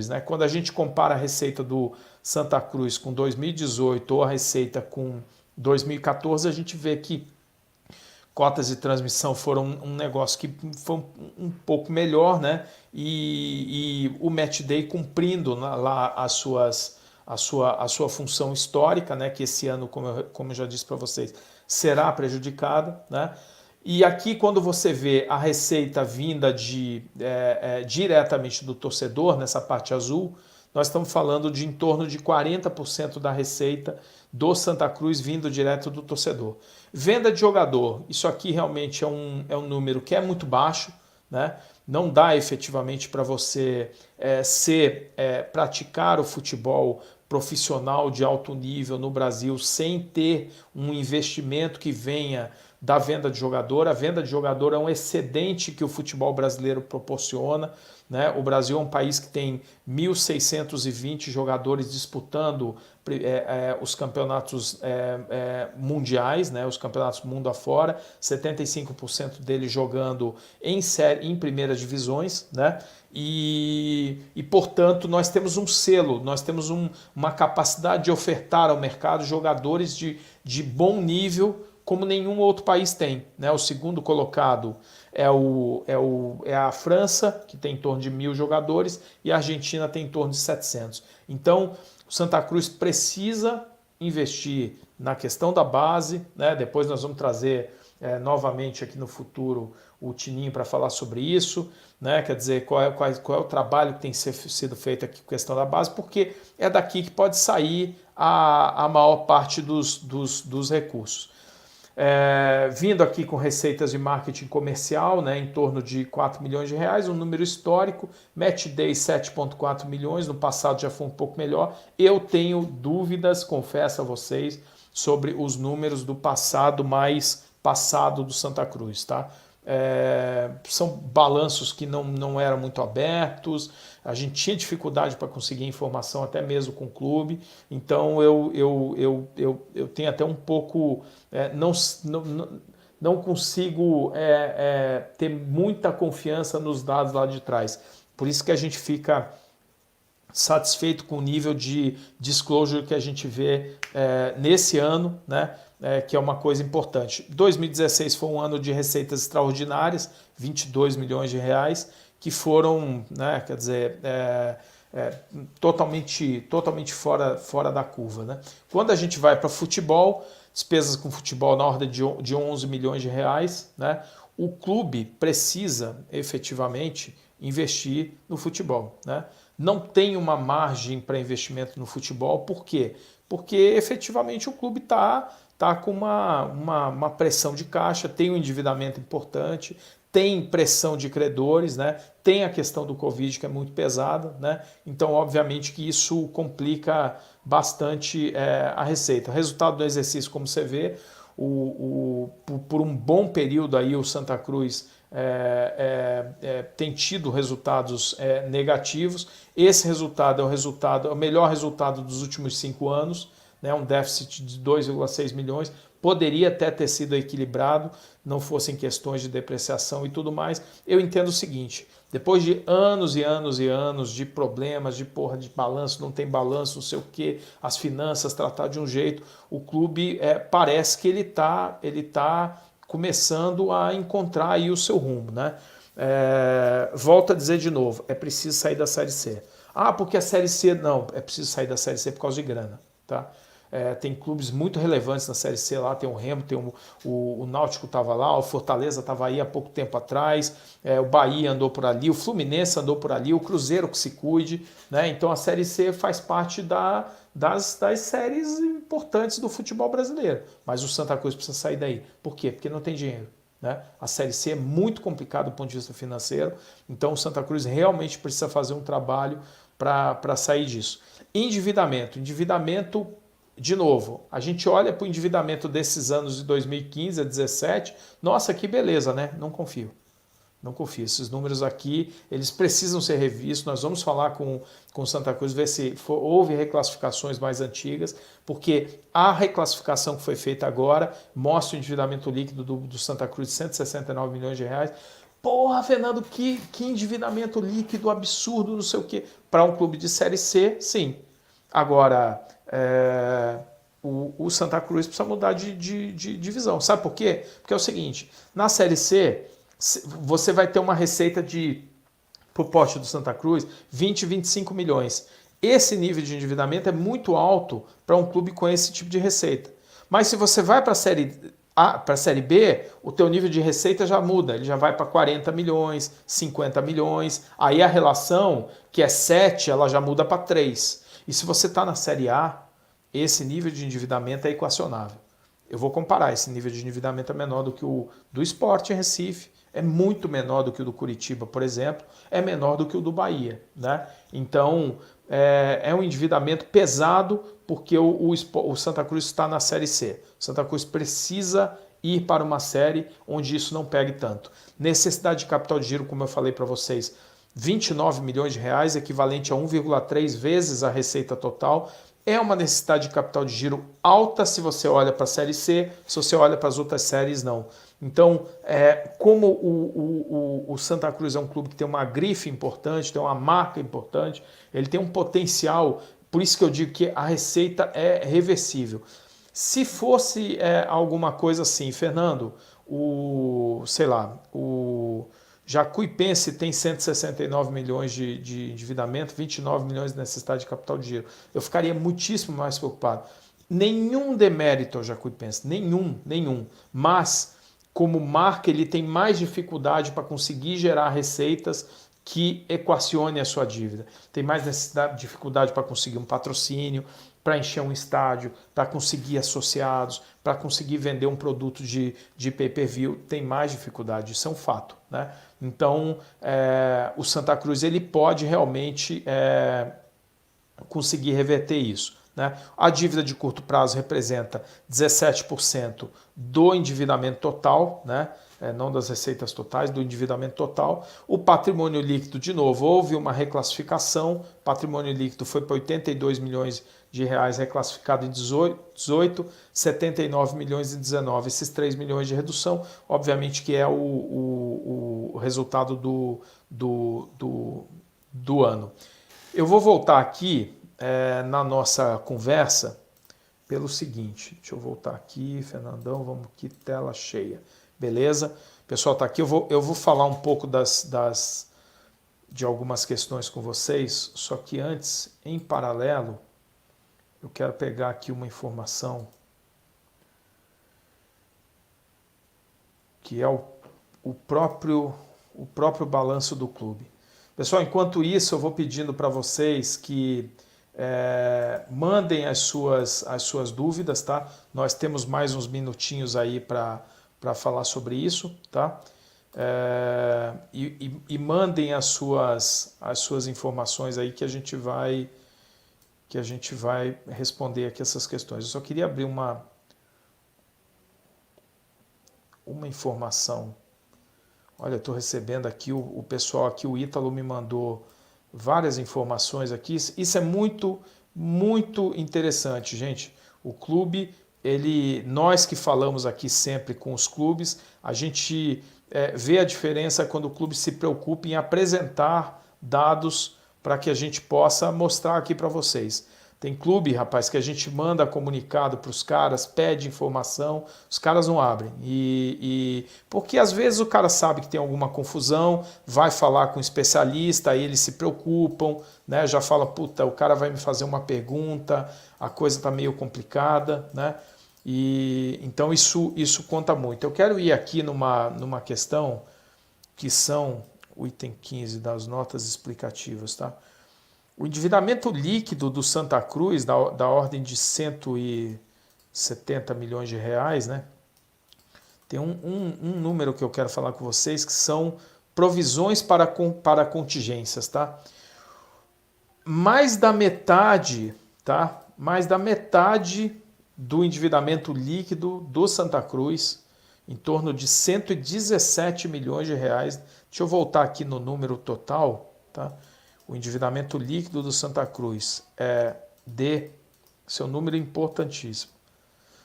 né? Quando a gente compara a receita do Santa Cruz com 2018 ou a receita com 2014, a gente vê que cotas de transmissão foram um negócio que foi um pouco melhor, né? E o Match Day cumprindo lá a sua função histórica, né? Que esse ano, como eu já disse para vocês, será prejudicada, né? E aqui, quando você vê a receita vinda diretamente do torcedor, nessa parte azul, nós estamos falando de em torno de 40% da receita do Santa Cruz vindo direto do torcedor. Venda de jogador, isso aqui realmente é um número que é muito baixo, né? Não dá efetivamente para você praticar o futebol profissional de alto nível no Brasil sem ter um investimento que venha da venda de jogador. A venda de jogador é um excedente que o futebol brasileiro proporciona, né? O Brasil é um país que tem 1.620 jogadores disputando os campeonatos mundiais, né? Os campeonatos mundo afora, 75% deles jogando em primeiras divisões, né? Portanto, nós temos um selo, nós temos uma capacidade de ofertar ao mercado jogadores de bom nível como nenhum outro país tem, né? O segundo colocado é a França, que tem em torno de 1.000 jogadores, e a Argentina tem em torno de 700. Então, o Santa Cruz precisa investir na questão da base, né? Depois nós vamos trazer novamente aqui no futuro o Tininho para falar sobre isso, né? Quer dizer, qual é o trabalho que tem sido feito aqui com a questão da base, porque é daqui que pode sair a maior parte dos recursos. Vindo aqui com receitas de marketing comercial, né, em torno de 4 milhões de reais, um número histórico. Match Day 7,4 milhões, no passado já foi um pouco melhor. Eu tenho dúvidas, confesso a vocês, sobre os números do passado mais passado do Santa Cruz, tá? São balanços que não eram muito abertos, a gente tinha dificuldade para conseguir informação até mesmo com o clube, então eu tenho até um pouco, não consigo ter muita confiança nos dados lá de trás, por isso que a gente fica satisfeito com o nível de disclosure que a gente vê nesse ano, né? Que é uma coisa importante. 2016 foi um ano de receitas extraordinárias, 22 milhões de reais, que foram, né, quer dizer, totalmente fora da curva, né? Quando a gente vai para futebol, despesas com futebol na ordem de 11 milhões de reais, né? O clube precisa efetivamente investir no futebol, né? Não tem uma margem para investimento no futebol, por quê? Porque efetivamente o clube está com uma pressão de caixa, tem um endividamento importante, tem pressão de credores, né? Tem a questão do Covid que é muito pesada, né? Então, obviamente que isso complica bastante a receita. Resultado do exercício, como você vê, por um bom período aí o Santa Cruz tem tido resultados negativos. Esse resultado é o melhor resultado dos últimos 5 anos, né, um déficit de 2,6 milhões, poderia até ter sido equilibrado, não fossem questões de depreciação e tudo mais. Eu entendo o seguinte, depois de anos e anos e anos de problemas, de balanço, não tem balanço, não sei o que, as finanças tratar de um jeito, o clube parece que ele tá começando a encontrar aí o seu rumo, né? Volto a dizer de novo, é preciso sair da Série C. Ah, porque a Série C... Não, é preciso sair da Série C por causa de grana, tá? Tem clubes muito relevantes na Série C lá, tem o Remo, tem o Náutico estava lá, o Fortaleza estava aí há pouco tempo atrás, o Bahia andou por ali, o Fluminense andou por ali, o Cruzeiro que se cuide, né? Então a Série C faz parte das séries importantes do futebol brasileiro, mas o Santa Cruz precisa sair daí. Por quê? Porque não tem dinheiro, né? A Série C é muito complicada do ponto de vista financeiro, então o Santa Cruz realmente precisa fazer um trabalho para sair disso. Endividamento, de novo, a gente olha para o endividamento desses anos de 2015 a 2017, nossa, que beleza, né? Não confio. Não confio. Esses números aqui, eles precisam ser revistos. Nós vamos falar com o Santa Cruz, ver se houve reclassificações mais antigas, porque a reclassificação que foi feita agora mostra o endividamento líquido do Santa Cruz de 169 milhões de reais. Porra, Fernando, que endividamento líquido absurdo, não sei o quê. Para um clube de Série C, sim. Agora, o Santa Cruz precisa mudar de divisão. Sabe por quê? Porque é o seguinte, na Série C, você vai ter uma receita para o pote do Santa Cruz, 20, 25 milhões. Esse nível de endividamento é muito alto para um clube com esse tipo de receita. Mas se você vai para a Série B, o teu nível de receita já muda, ele já vai para 40 milhões, 50 milhões, aí a relação, que é 7, ela já muda para 3. E se você está na Série A, esse nível de endividamento é equacionável. Eu vou comparar, esse nível de endividamento é menor do que o do Sport em Recife, é muito menor do que o do Curitiba, por exemplo, é menor do que o do Bahia, né? Então, é um endividamento pesado porque o Santa Cruz está na Série C. O Santa Cruz precisa ir para uma série onde isso não pegue tanto. Necessidade de capital de giro, como eu falei para vocês, 29 milhões de reais, equivalente a 1,3 vezes a receita total. É uma necessidade de capital de giro alta se você olha para a Série C, se você olha para as outras séries, não. Então, como o Santa Cruz é um clube que tem uma grife importante, tem uma marca importante, ele tem um potencial, por isso que eu digo que a receita é reversível. Se fosse alguma coisa assim, Fernando, sei lá, o Jacuipense tem 169 milhões de endividamento, 29 milhões de necessidade de capital de giro. Eu ficaria muitíssimo mais preocupado. Nenhum demérito ao Jacuipense, nenhum. Mas, como marca, ele tem mais dificuldade para conseguir gerar receitas que equacione a sua dívida. Tem mais dificuldade para conseguir um patrocínio, para encher um estádio, para conseguir associados, para conseguir vender um produto de pay-per-view, tem mais dificuldade, isso é um fato, né? Então, o Santa Cruz ele pode realmente conseguir reverter isso, né? A dívida de curto prazo representa 17% do endividamento total, né? Não das receitas totais, do endividamento total. O patrimônio líquido, de novo, houve uma reclassificação, o patrimônio líquido foi para 82 milhões de reais, reclassificado em 18, 79 milhões em 19. Esses 3 milhões de redução, obviamente que é o resultado do ano. Eu vou voltar aqui na nossa conversa pelo seguinte, deixa eu voltar aqui, Fernandão, vamos aqui, tela cheia. Beleza? O pessoal está aqui, eu vou falar um pouco de algumas questões com vocês, só que antes, em paralelo, eu quero pegar aqui uma informação que é o próprio balanço do clube. Pessoal, enquanto isso, eu vou pedindo para vocês que mandem as suas dúvidas, tá? Nós temos mais uns minutinhos aí para falar sobre isso, tá? E mandem as suas informações aí que a gente vai responder aqui essas questões. Eu só queria abrir uma informação. Olha, eu estou recebendo aqui, o pessoal aqui, o Ítalo me mandou várias informações aqui. Isso é muito, muito interessante, gente. O clube, nós que falamos aqui sempre com os clubes, a gente vê a diferença quando o clube se preocupa em apresentar dados para que a gente possa mostrar aqui para vocês. Tem clube, rapaz, que a gente manda comunicado para os caras, pede informação, os caras não abrem. Porque às vezes o cara sabe que tem alguma confusão, vai falar com um especialista, aí eles se preocupam, né? Já fala, puta, o cara vai me fazer uma pergunta, a coisa está meio complicada, né? Então isso conta muito. Eu quero ir aqui numa questão que são o item 15 das notas explicativas, tá? O endividamento líquido do Santa Cruz, da ordem de 170 milhões de reais, né? Tem um número que eu quero falar com vocês, que são provisões para contingências, tá? Mais da metade, tá? Mais da metade do endividamento líquido do Santa Cruz, em torno de 117 milhões de reais. Deixa eu voltar aqui no número total, tá? O endividamento líquido do Santa Cruz seu número importantíssimo,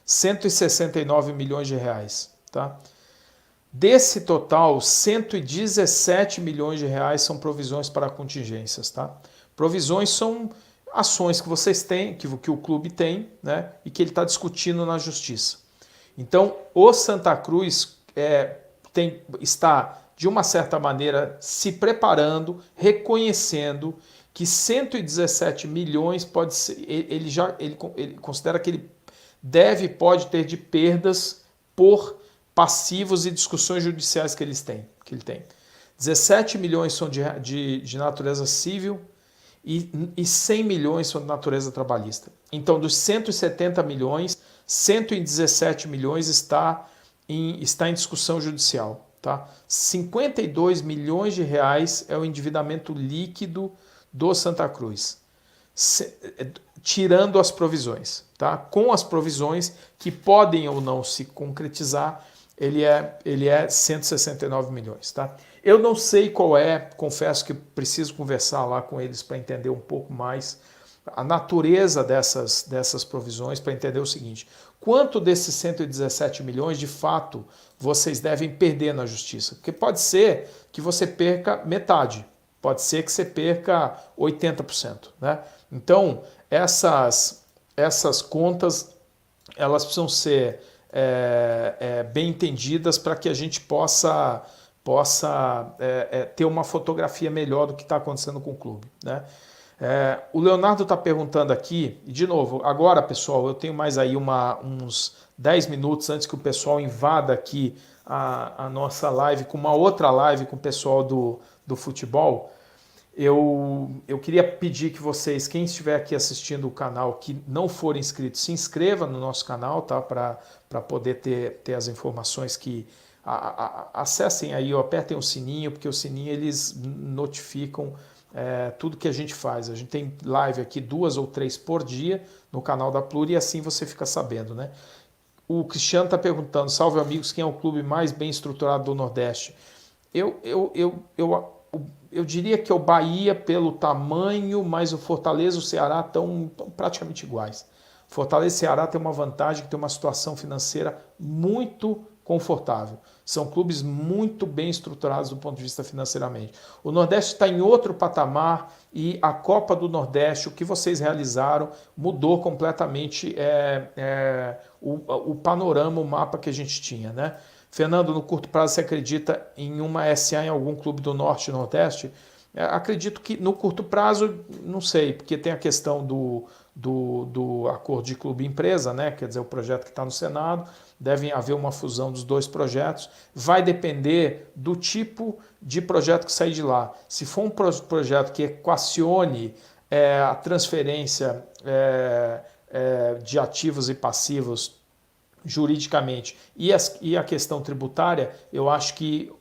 169 milhões de reais, tá? Desse total, 117 milhões de reais são provisões para contingências, tá? Provisões são ações que vocês têm, que o clube tem, né? E que ele está discutindo na justiça. Então, o Santa Cruz está, de uma certa maneira, se preparando, reconhecendo que 117 milhões pode ser, ele considera que ele pode ter de perdas por passivos e discussões judiciais que ele tem. 17 milhões são de natureza civil e 100 milhões são de natureza trabalhista. Então, dos 170 milhões, 117 milhões está em discussão judicial. Tá? 52 milhões de reais é o endividamento líquido do Santa Cruz, tirando as provisões. Tá? Com as provisões, que podem ou não se concretizar, ele é 169 milhões. Tá? Eu não sei qual confesso que preciso conversar lá com eles para entender um pouco mais a natureza dessas provisões, para entender o seguinte: quanto desses 117 milhões de fato vocês devem perder na justiça? Porque pode ser que você perca metade, pode ser que você perca 80%. Né? Então, essas contas elas precisam ser bem entendidas para que a gente possa ter uma fotografia melhor do que está acontecendo com o clube. Né? O Leonardo está perguntando aqui, e de novo, agora pessoal, eu tenho mais aí uns 10 minutos antes que o pessoal invada aqui a nossa live com uma outra live com o pessoal do futebol. Eu queria pedir que vocês, quem estiver aqui assistindo o canal, que não for inscrito, se inscreva no nosso canal, tá? Para poder ter as informações que... acessem aí, apertem o sininho, porque o sininho eles notificam tudo que a gente faz. A gente tem live aqui 2 ou 3 por dia no canal da Pluri e assim você fica sabendo. Né? O Cristiano está perguntando: salve amigos, quem é o clube mais bem estruturado do Nordeste? Eu diria que é o Bahia pelo tamanho, mas o Fortaleza e o Ceará estão praticamente iguais. Fortaleza e Ceará tem uma vantagem, que tem uma situação financeira muito confortável. São clubes muito bem estruturados do ponto de vista financeiramente. O Nordeste está em outro patamar e a Copa do Nordeste, o que vocês realizaram, mudou completamente o panorama, o mapa que a gente tinha. Né? Fernando, no curto prazo você acredita em uma SA em algum clube do Norte e Nordeste? Acredito que no curto prazo, não sei, porque tem a questão do acordo de clube-empresa, né? Quer dizer, o projeto que está no Senado, deve haver uma fusão dos dois projetos, vai depender do tipo de projeto que sair de lá. Se for um projeto que equacione a transferência de ativos e passivos juridicamente e a questão tributária, eu acho que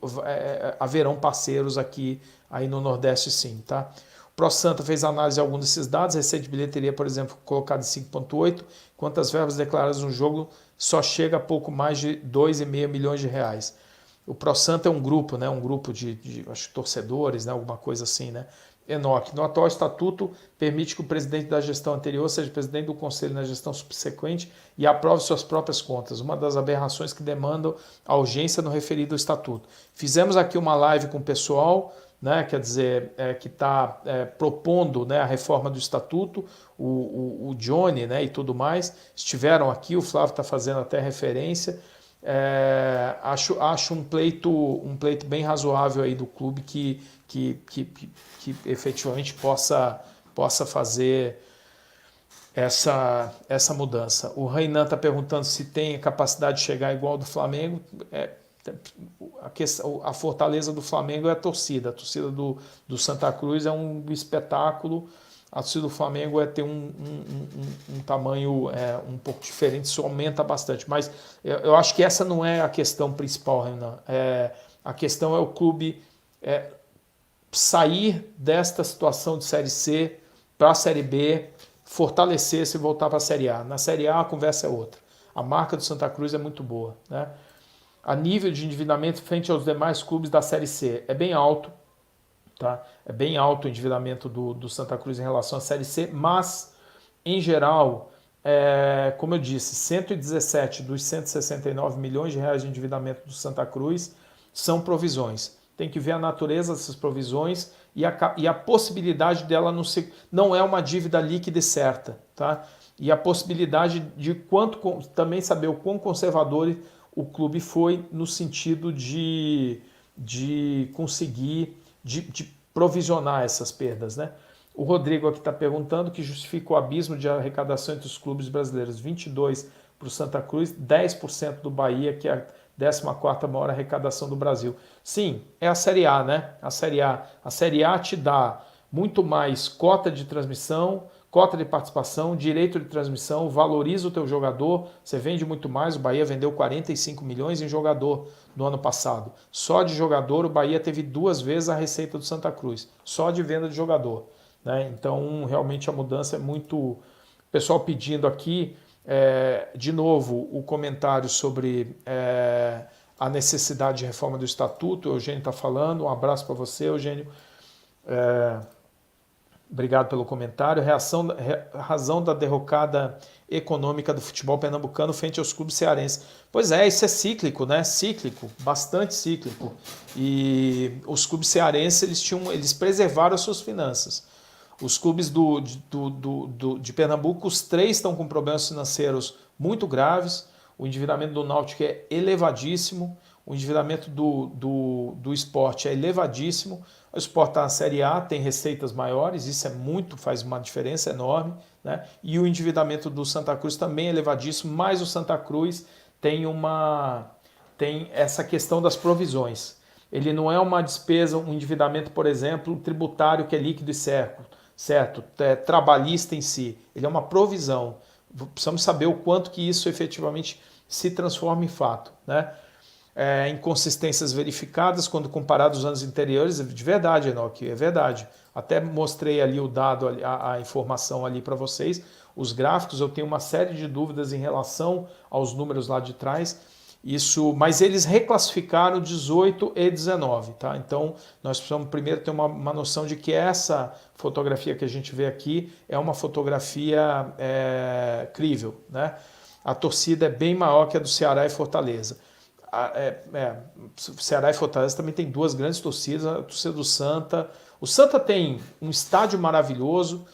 haverão parceiros aqui aí no Nordeste sim, tá? O ProSanta fez análise de alguns desses dados, receita de bilheteria, por exemplo, colocada em 5,8, enquanto as verbas declaradas no jogo só chega a pouco mais de 2,5 milhões de reais. O ProSanta é um grupo, né? Um grupo de acho, torcedores, né? Alguma coisa assim, né? Enoque. No atual estatuto, permite que o presidente da gestão anterior seja presidente do conselho na gestão subsequente e aprove suas próprias contas, uma das aberrações que demandam a urgência no referido estatuto. Fizemos aqui uma live com o pessoal, né, quer dizer, que está propondo, né, a reforma do estatuto, o Johnny, né, e tudo mais, estiveram aqui, o Flávio está fazendo até referência. Acho um pleito bem razoável aí do clube que efetivamente possa fazer essa mudança. O Reinan está perguntando se tem a capacidade de chegar igual ao do Flamengo. A fortaleza do Flamengo é a torcida do Santa Cruz é um espetáculo. A torcida do Flamengo tem um tamanho um pouco diferente, isso aumenta bastante. Mas eu acho que essa não é a questão principal, Renan. A questão é o clube sair desta situação de Série C para a Série B, fortalecer-se e voltar para a Série A. Na Série A a conversa é outra. A marca do Santa Cruz é muito boa. Né? A nível de endividamento frente aos demais clubes da Série C é bem alto. Tá? É bem alto o endividamento do Santa Cruz em relação à Série C, mas, em geral, como eu disse, 117 dos 169 milhões de reais de endividamento do Santa Cruz são provisões. Tem que ver a natureza dessas provisões e a possibilidade dela não é uma dívida líquida e certa, tá? E a possibilidade de também saber o quão conservador o clube foi no sentido de conseguir de provisionar essas perdas, né? O Rodrigo aqui está perguntando que justifica o abismo de arrecadação entre os clubes brasileiros, 22% para o Santa Cruz, 10% do Bahia, que é a 14ª maior arrecadação do Brasil. Sim, é a Série A, né? A Série A. A Série A te dá muito mais cota de transmissão, cota de participação, direito de transmissão, valoriza o teu jogador, você vende muito mais, o Bahia vendeu 45 milhões em jogador no ano passado. Só de jogador o Bahia teve 2 vezes a receita do Santa Cruz, só de venda de jogador, né? Então realmente a mudança é muito... O pessoal pedindo aqui, de novo, o comentário sobre a necessidade de reforma do Estatuto, o Eugênio está falando, um abraço para você, Eugênio. Obrigado pelo comentário. Razão da derrocada econômica do futebol pernambucano frente aos clubes cearenses. Pois é, isso é cíclico, né? Cíclico, bastante cíclico. E os clubes cearenses eles preservaram as suas finanças. Os clubes de Pernambuco, os 3 estão com problemas financeiros muito graves. O endividamento do Náutico é elevadíssimo. O endividamento do Sport é elevadíssimo. O Sport está na Série A, tem receitas maiores, isso faz uma diferença enorme, né? E o endividamento do Santa Cruz também é elevadíssimo, mas o Santa Cruz tem essa questão das provisões. Ele não é uma despesa, um endividamento, por exemplo, tributário que é líquido e certo? Trabalhista em si. Ele é uma provisão. Precisamos saber o quanto que isso efetivamente se transforma em fato, né? Inconsistências verificadas quando comparado aos anos anteriores, de verdade, Enoque, é verdade. Até mostrei ali o dado, a informação ali para vocês, os gráficos, eu tenho uma série de dúvidas em relação aos números lá de trás, mas eles reclassificaram 18 e 19, tá? Então nós precisamos primeiro ter uma noção de que essa fotografia que a gente vê aqui é uma fotografia crível, né? A torcida é bem maior que a do Ceará e Fortaleza. Ceará e Fortaleza também tem 2 grandes torcidas, a torcida do Santa. O Santa tem um estádio maravilhoso,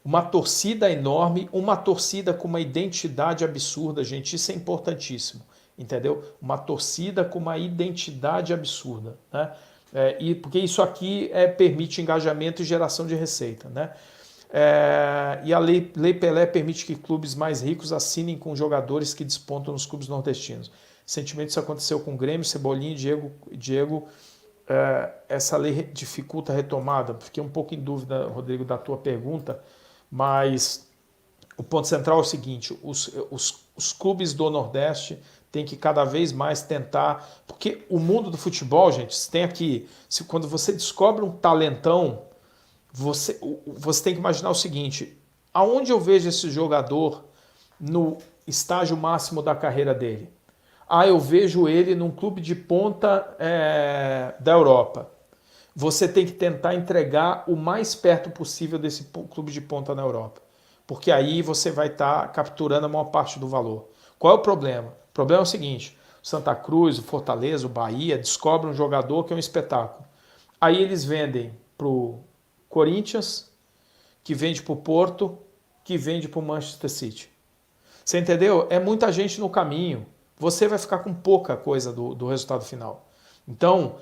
uma torcida enorme, uma torcida com uma identidade absurda, gente, isso é importantíssimo, entendeu? Uma torcida com uma identidade absurda, né? Porque isso aqui permite engajamento e geração de receita, né? E a Lei Pelé permite que clubes mais ricos assinem com jogadores que despontam nos clubes nordestinos. Recentemente isso aconteceu com o Grêmio, Cebolinha e Diego. Essa lei dificulta a retomada. Fiquei um pouco em dúvida, Rodrigo, da tua pergunta, mas o ponto central é o seguinte, os clubes do Nordeste têm que cada vez mais tentar, porque o mundo do futebol, gente, tem aqui, quando você descobre um talentão, você tem que imaginar o seguinte, aonde eu vejo esse jogador no estágio máximo da carreira dele? Eu vejo ele num clube de ponta da Europa. Você tem que tentar entregar o mais perto possível desse clube de ponta na Europa. Porque aí você vai estar capturando a maior parte do valor. Qual é o problema? O problema é o seguinte, o Santa Cruz, o Fortaleza, o Bahia descobrem um jogador que é um espetáculo. Aí eles vendem para o Corinthians, que vende para o Porto, que vende para o Manchester City. Você entendeu? É muita gente no caminho. Você vai ficar com pouca coisa do resultado final. Então,